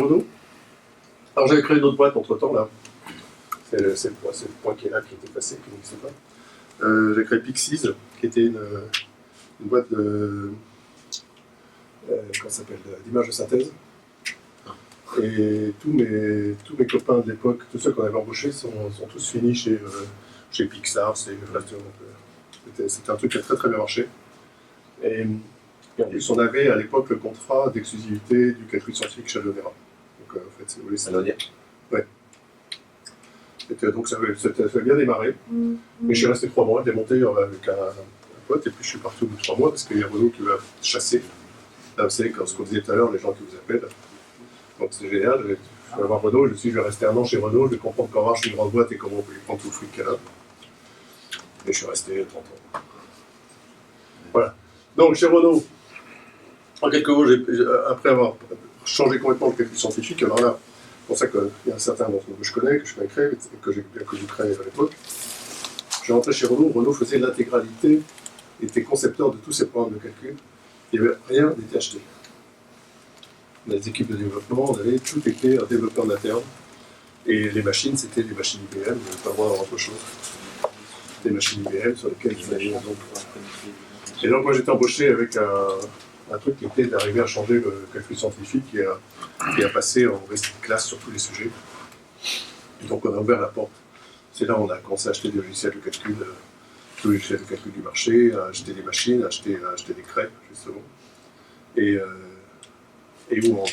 Renault. Alors j'avais créé une autre boîte entre temps là. C'est le point qui est là, qui est effacé, qui n'existe pas. J'ai créé Pixies, qui était une boîte de. Comment ça s'appelle, d'image de synthèse. Et tous mes copains de l'époque, tous ceux qu'on avait embauchés, sont tous finis chez Pixar. C'était un truc qui a très très bien marché. Et en plus, on avait à l'époque le contrat d'exclusivité du calcul scientifique chez Alonera. Donc en fait, c'est Alonera. Ouais. Donc ça avait bien démarré. Mais je suis resté 3 mois, démonté avec un pote, et puis je suis parti au bout de 3 mois parce qu'il y a Renault qui m'a chassé. Là, vous savez, ce qu'on disait tout à l'heure, les gens qui vous appellent. Donc c'est génial, je vais avoir Renault, je vais rester 1 an chez Renault, je vais comprendre comment marche une grande boîte et comment on peut lui prendre tout le fric qu'elle a. Et je suis resté 30 ans. Voilà. Donc chez Renault, en quelques mots, après avoir changé complètement le calcul scientifique, alors là, c'est pour ça qu'il y a un certain nombre que je connais, que je connais et que j'ai bien connu créé à l'époque. Je suis rentré chez Renault, Renault faisait l'intégralité, était concepteur de tous ces programmes de calcul. Il n'y avait rien n'était acheté. On a des équipes de développement, on avait tout été un développeur en interne. Et les machines, c'était des machines IBM, on n'avait pas le droit d'avoir autre chose. Des machines IBM sur lesquelles il fallait donc. Et donc moi j'étais embauché avec un truc qui était d'arriver à changer le calcul scientifique et à passer en reste de classe sur tous les sujets. Et donc on a ouvert la porte. C'est là où on a commencé à acheter des logiciels de calcul, tous les logiciels de calcul du marché, à acheter des machines, à acheter des crêpes, justement. Et où en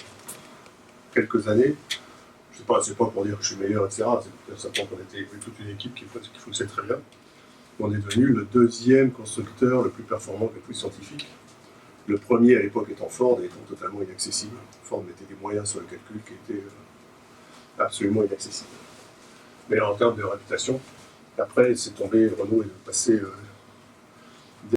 quelques années, c'est pas pour dire que je suis meilleur, etc. C'est simplement qu'on était toute une équipe qui fonctionnait très bien. On est devenu le 2e constructeur le plus performant de calcul scientifique. Le premier à l'époque étant Ford, étant totalement inaccessible. Ford mettait des moyens sur le calcul qui étaient absolument inaccessibles. Mais en termes de réputation, après c'est tombé, Renault est passé